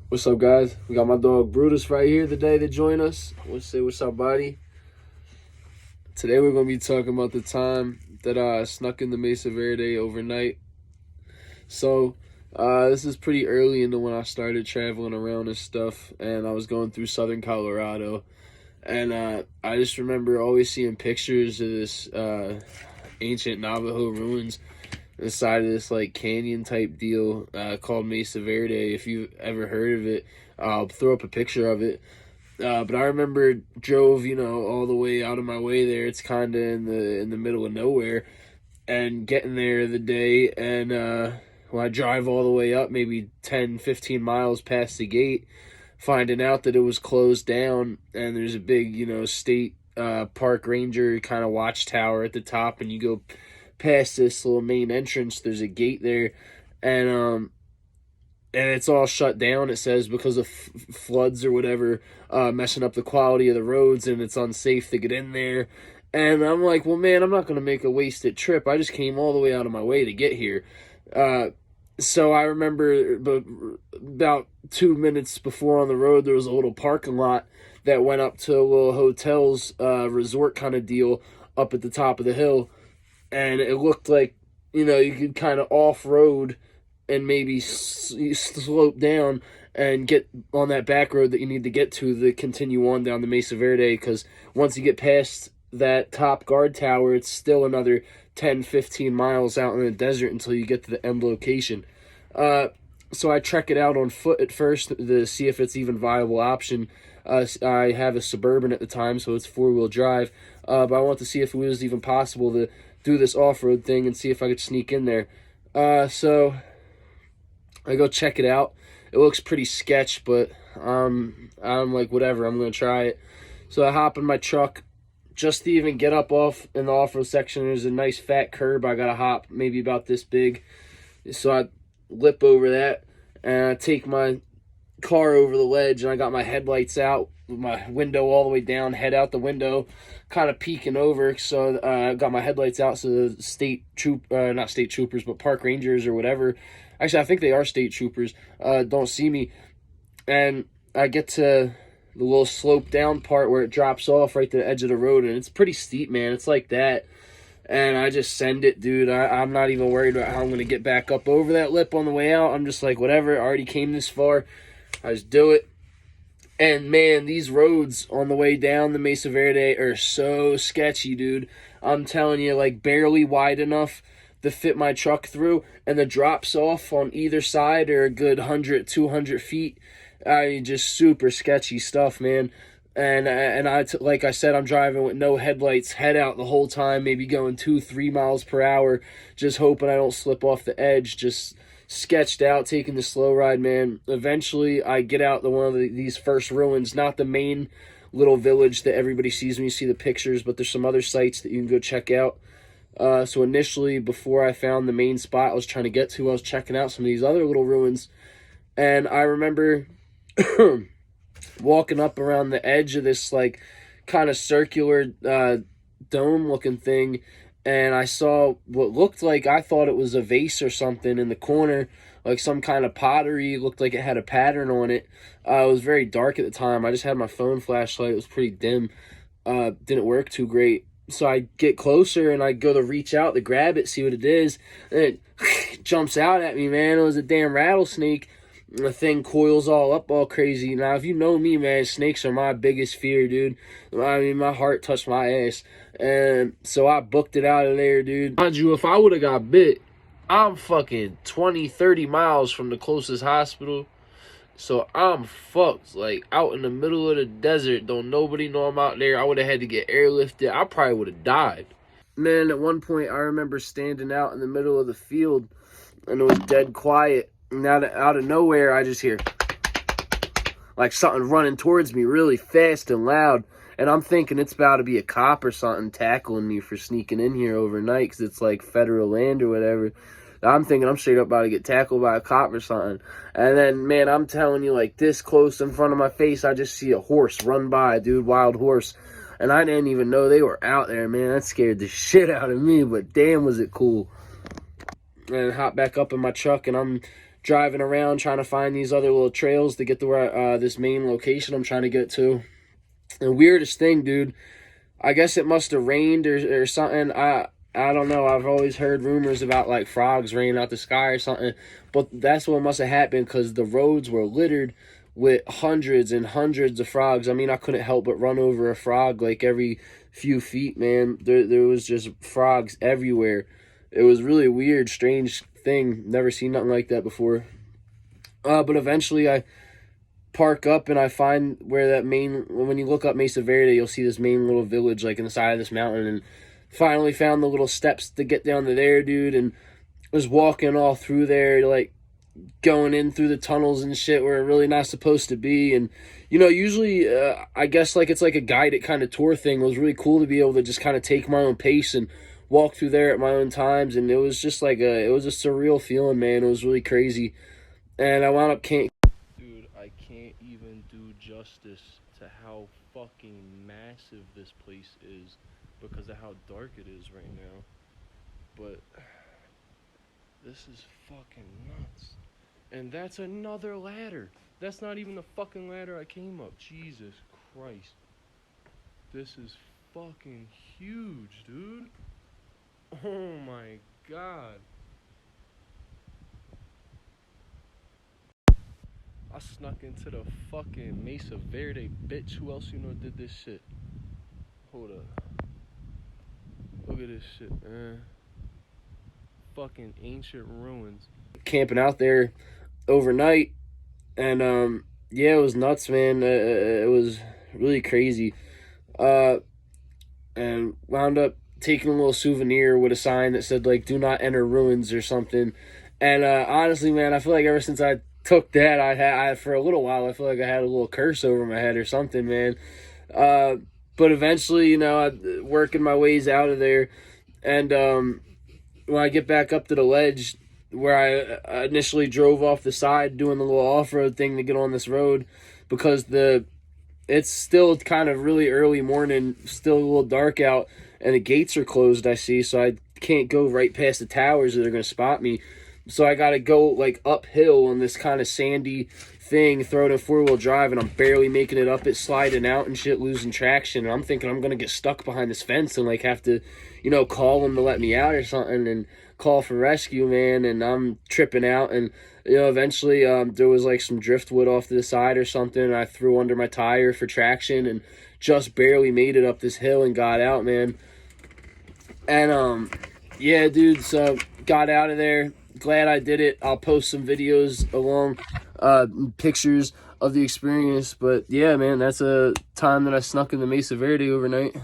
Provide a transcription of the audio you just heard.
What's up, guys? We got my dog Brutus right here today to join us. Say what's up, buddy. Today we're gonna be talking about the time that I snuck in the Mesa Verde overnight. So this is pretty early into when I started traveling around and stuff, and I was going through southern Colorado, and I just remember always seeing pictures of this ancient Navajo ruins inside of this like canyon type deal called Mesa Verde. If you've ever heard of it, I'll throw up a picture of it. But I remember drove, all the way out of my way there. It's kind of in the middle of nowhere, and getting there the day, and when I drive all the way up, maybe 10, 15 miles past the gate, finding out that it was closed down, and there's a big, state park ranger kind of watchtower at the top, and you go past this little main entrance, there's a gate there, and it's all shut down, it says, because of floods or whatever, messing up the quality of the roads, and it's unsafe to get in there. And I'm like, well, man, I'm not going to make a wasted trip. I just came all the way out of my way to get here. So I remember about 2 minutes before on the road, there was a little parking lot that went up to a little hotel's resort kind of deal up at the top of the hill. And it looked like, you could kind of off-road and maybe slope down and get on that back road that you need to get to continue on down the Mesa Verde, because once you get past that top guard tower, it's still another 10, 15 miles out in the desert until you get to the end location. So I trek it out on foot at first to see if it's even a viable option. I have a Suburban at the time, so it's four-wheel drive, but I want to see if it was even possible to do this off-road thing and see if I could sneak in there. So I go check it out. It looks pretty sketch, but I'm like, whatever, I'm going to try it. So I hop in my truck. Just to even get up off in the off-road section, there's a nice fat curb I got to hop, maybe about this big. So I lip over that, and I take my car over the ledge, and I got my headlights out, my window all the way down, head out the window, kind of peeking over. So I got my headlights out, so the not state troopers, but park rangers or whatever. Actually, I think they are state troopers. Don't see me, and I get to the little slope down part where it drops off right to the edge of the road, and it's pretty steep, man. It's like that, and I just send it, dude. I'm not even worried about how I'm gonna get back up over that lip on the way out. I'm just like, whatever. I already came this far. I just do it. And man, these roads on the way down the Mesa Verde are so sketchy, dude. I'm telling you, like, barely wide enough to fit my truck through, and the drops off on either side are a good 100, 200 feet. Just super sketchy stuff, man. And like I said, I'm driving with no headlights, head out the whole time, maybe going 2-3 miles per hour, just hoping I don't slip off the edge, just sketched out, taking the slow ride, man. Eventually, I get out to one of these first ruins, not the main little village that everybody sees when you see the pictures, but there's some other sites that you can go check out. So initially, before I found the main spot I was trying to get to, I was checking out some of these other little ruins, and I remember walking up around the edge of this like kind of circular dome looking thing, and I saw what looked like, I thought it was a vase or something in the corner, like some kind of pottery. It looked like it had a pattern on it. It was very dark at the time. I just had my phone flashlight. It was pretty dim. Didn't work too great. So I get closer and I go to reach out to grab it, see what it is, and it jumps out at me, man. It was a damn rattlesnake. The thing coils all up all crazy. Now, if you know me, man, snakes are my biggest fear, dude. I mean, my heart touched my ass. And so I booked it out of there, dude. Mind you, if I would have got bit, I'm fucking 20, 30 miles from the closest hospital. So I'm fucked, like, out in the middle of the desert. Don't nobody know I'm out there. I would have had to get airlifted. I probably would have died. Man, at one point, I remember standing out in the middle of the field, and it was dead quiet. And out of nowhere, I just hear like something running towards me really fast and loud. And I'm thinking it's about to be a cop or something tackling me for sneaking in here overnight, because it's like federal land or whatever. I'm thinking I'm straight up about to get tackled by a cop or something. And then, man, I'm telling you, like this close in front of my face, I just see a horse run by, dude, wild horse. And I didn't even know they were out there, man. That scared the shit out of me, but damn was it cool. And hop back up in my truck, and I'm driving around trying to find these other little trails to get to where this main location I'm trying to get to. And weirdest thing, dude, I guess it must have rained or something. I don't know. I've always heard rumors about like frogs raining out the sky or something, but that's what must have happened, because the roads were littered with hundreds and hundreds of frogs. I mean, I couldn't help but run over a frog like every few feet, man. There was just frogs everywhere. It was really weird, strange thing. Never seen nothing like that before. But eventually I park up and I find where that main, when you look up Mesa Verde, you'll see this main little village like in the side of this mountain, and finally found the little steps to get down to there, dude, and was walking all through there, like going in through the tunnels and shit where we're really not supposed to be. And you know, usually I guess like it's like a guided kind of tour thing. It was really cool to be able to just kind of take my own pace and walk through there at my own times, and it was just like it was a surreal feeling, man. It was really crazy. And I wound up dude, I can't even do justice to how fucking massive this place is because of how dark it is right now. But this is fucking nuts. And that's another ladder. That's not even the fucking ladder I came up. Jesus Christ. This is fucking huge, dude. Oh my God. I snuck into the fucking Mesa Verde, bitch. Who else you know did this shit? Hold up. Look at this shit, man. Fucking ancient ruins. Camping out there overnight, and yeah, it was nuts, man. It was really crazy. And wound up taking a little souvenir with a sign that said like "Do not enter ruins" or something. And honestly, man, I feel like ever since I took that, I for a little while I feel like I had a little curse over my head or something, man. But eventually, you know, I working my ways out of there, and when I get back up to the ledge where I initially drove off the side doing the little off-road thing to get on this road, because it's still kind of really early morning, still a little dark out, and the gates are closed, I see, so I can't go right past the towers that are going to spot me. So I got to go like uphill on this kind of sandy thing, throw it in four-wheel drive, and I'm barely making it up it, sliding out and shit, losing traction. And I'm thinking I'm going to get stuck behind this fence and like have to, you know, call them to let me out or something and call for rescue, man. And I'm tripping out, and you know, eventually there was like some driftwood off to the side or something, and I threw under my tire for traction and just barely made it up this hill and got out, man. And yeah, dude, so got out of there. Glad I did it. I'll post some videos along, pictures of the experience. But yeah, man, that's a time that I snuck in the Mesa Verde overnight.